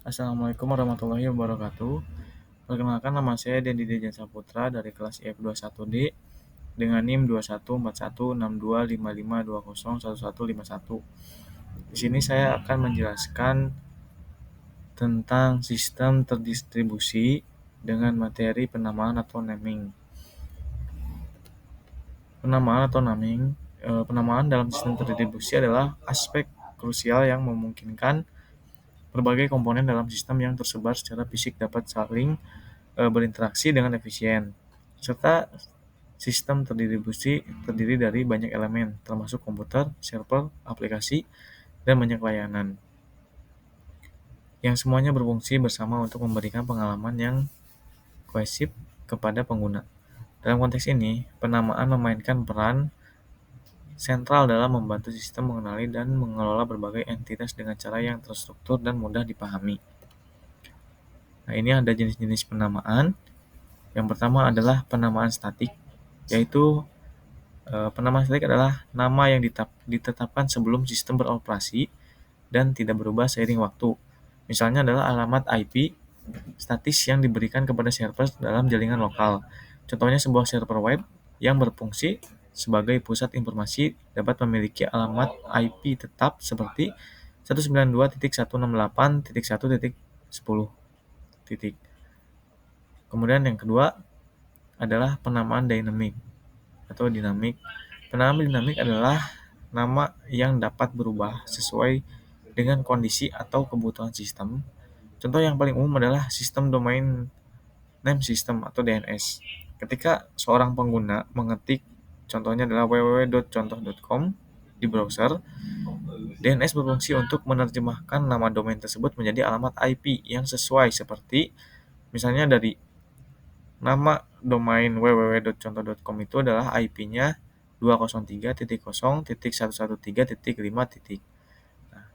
Assalamualaikum warahmatullahi wabarakatuh. Perkenalkan, nama saya Dendi Dejan Saputra dari kelas IF21D dengan NIM 21416255201111. Di sini saya akan menjelaskan tentang sistem terdistribusi dengan materi penamaan atau naming. Penamaan dalam sistem terdistribusi adalah aspek krusial yang memungkinkan berbagai komponen dalam sistem yang tersebar secara fisik dapat saling berinteraksi dengan efisien, serta sistem terdistribusi terdiri dari banyak elemen, termasuk komputer, server, aplikasi, dan banyak layanan, yang semuanya berfungsi bersama untuk memberikan pengalaman yang kohesif kepada pengguna. Dalam konteks ini, penamaan memainkan peran sentral dalam membantu sistem mengenali dan mengelola berbagai entitas dengan cara yang terstruktur dan mudah dipahami. Nah, ini ada jenis-jenis penamaan. Yang pertama adalah penamaan statik, yaitu penamaan statik adalah nama yang ditetapkan sebelum sistem beroperasi dan tidak berubah seiring waktu. Misalnya adalah alamat IP statis yang diberikan kepada server dalam jaringan lokal. Contohnya sebuah server web yang berfungsi sebagai pusat informasi dapat memiliki alamat IP tetap seperti 192.168.1.10. Kemudian yang kedua adalah penamaan dynamic atau dinamik. Penamaan dinamik adalah nama yang dapat berubah sesuai dengan kondisi atau kebutuhan sistem. Contoh yang paling umum adalah sistem domain name system atau DNS. Ketika seorang pengguna mengetik, contohnya adalah www.contoh.com di browser, DNS berfungsi untuk menerjemahkan nama domain tersebut menjadi alamat IP yang sesuai, seperti misalnya dari nama domain www.contoh.com itu adalah IP-nya 203.0.113.5. Nah,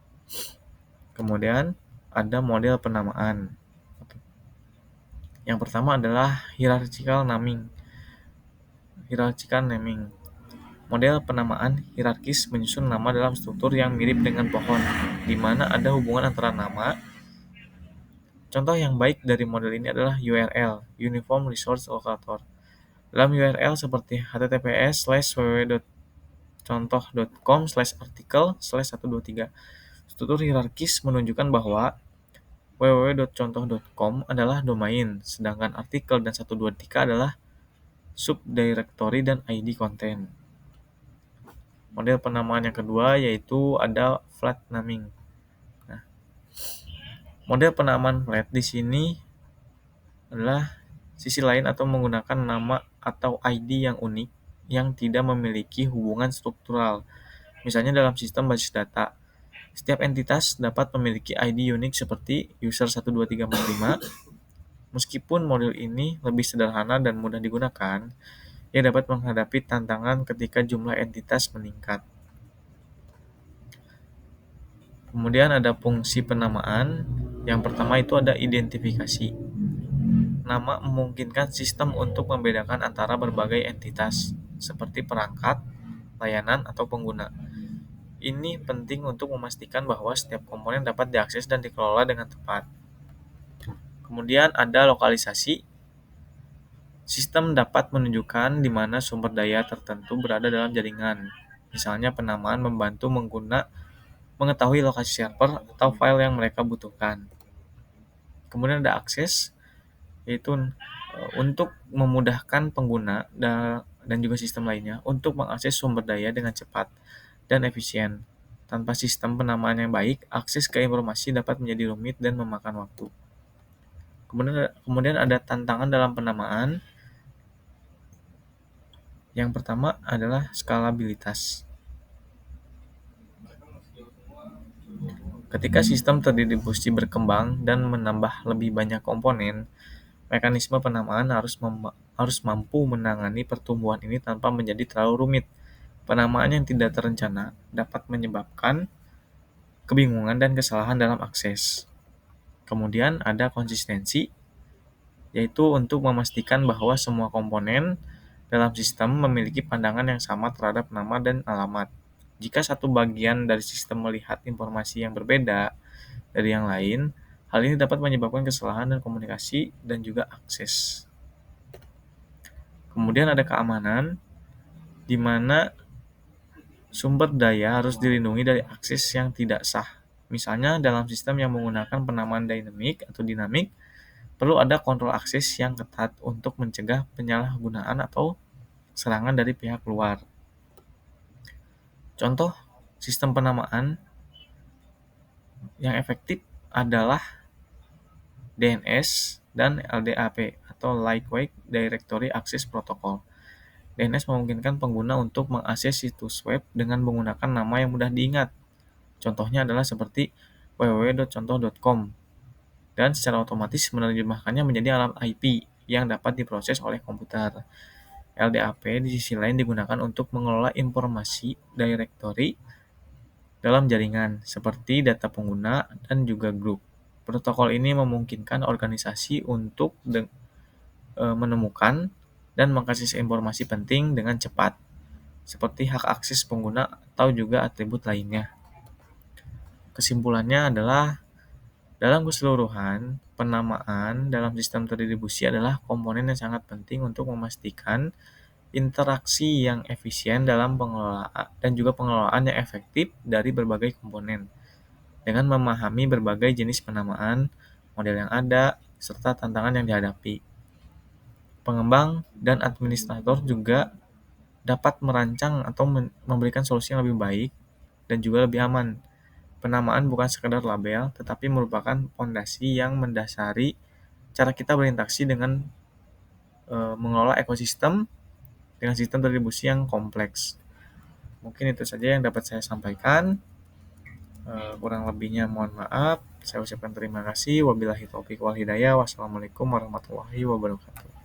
kemudian ada model penamaan. Yang pertama adalah hierarchical naming. Model penamaan hierarkis menyusun nama dalam struktur yang mirip dengan pohon, di mana ada hubungan antara nama. Contoh yang baik dari model ini adalah URL, Uniform Resource Locator. Dalam URL seperti https://contoh.com/artikel/123. Struktur hierarkis menunjukkan bahwa www.contoh.com adalah domain, sedangkan artikel dan 123 adalah subdirectory dan ID konten. Model penamaan yang kedua yaitu ada flat naming. Nah, model penamaan flat di sini adalah sisi lain atau menggunakan nama atau ID yang unik yang tidak memiliki hubungan struktural. Misalnya dalam sistem basis data, setiap entitas dapat memiliki ID unik seperti user 12345. Meskipun model ini lebih sederhana dan mudah digunakan, ia dapat menghadapi tantangan ketika jumlah entitas meningkat. Kemudian ada fungsi penamaan. Yang pertama itu ada identifikasi. Nama memungkinkan sistem untuk membedakan antara berbagai entitas, seperti perangkat, layanan, atau pengguna. Ini penting untuk memastikan bahwa setiap komponen dapat diakses dan dikelola dengan tepat. Kemudian ada lokalisasi. Sistem dapat menunjukkan di mana sumber daya tertentu berada dalam jaringan. Misalnya penamaan membantu pengguna mengetahui lokasi server atau file yang mereka butuhkan. Kemudian ada akses, yaitu untuk memudahkan pengguna dan juga sistem lainnya untuk mengakses sumber daya dengan cepat dan efisien. Tanpa sistem penamaan yang baik, akses ke informasi dapat menjadi rumit dan memakan waktu. Kemudian ada tantangan dalam penamaan. Yang pertama adalah skalabilitas. Ketika sistem terdistribusi berkembang dan menambah lebih banyak komponen, mekanisme penamaan harus mampu menangani pertumbuhan ini tanpa menjadi terlalu rumit. Penamaan yang tidak terencana dapat menyebabkan kebingungan dan kesalahan dalam akses. Kemudian ada konsistensi, yaitu untuk memastikan bahwa semua komponen dalam sistem memiliki pandangan yang sama terhadap nama dan alamat. Jika satu bagian dari sistem melihat informasi yang berbeda dari yang lain, hal Hal ini dapat menyebabkan kesalahan dan komunikasi dan juga akses. Kemudian ada keamanan, di mana sumber daya harus dilindungi dari akses yang tidak sah. Misalnya dalam sistem yang menggunakan penamaan dinamik atau dinamik, perlu ada kontrol akses yang ketat untuk mencegah penyalahgunaan atau serangan dari pihak luar. Contoh sistem penamaan yang efektif adalah DNS dan LDAP atau Lightweight Directory Access Protocol. DNS memungkinkan pengguna untuk mengakses situs web dengan menggunakan nama yang mudah diingat. Contohnya adalah seperti www.contoh.com dan secara otomatis menerjemahkannya menjadi alamat IP yang dapat diproses oleh komputer. LDAP di sisi lain digunakan untuk mengelola informasi directory dalam jaringan, seperti data pengguna dan juga grup. Protokol ini memungkinkan organisasi untuk menemukan dan mengakses informasi penting dengan cepat, seperti hak akses pengguna atau juga atribut lainnya. Kesimpulannya adalah, dalam keseluruhan, penamaan dalam sistem terdistribusi adalah komponen yang sangat penting untuk memastikan interaksi yang efisien dalam pengelolaan dan juga pengelolaan yang efektif dari berbagai komponen. Dengan memahami berbagai jenis penamaan, model yang ada, serta tantangan yang dihadapi, pengembang dan administrator juga dapat merancang atau memberikan solusi yang lebih baik dan juga lebih aman. Penamaan bukan sekedar label, tetapi merupakan fondasi yang mendasari cara kita berinteraksi dengan mengelola ekosistem dengan sistem distribusi yang kompleks. Mungkin itu saja yang dapat saya sampaikan. Kurang lebihnya mohon maaf. Saya ucapkan terima kasih. Wabillahi taufiq wal hidayah. Wassalamualaikum warahmatullahi wabarakatuh.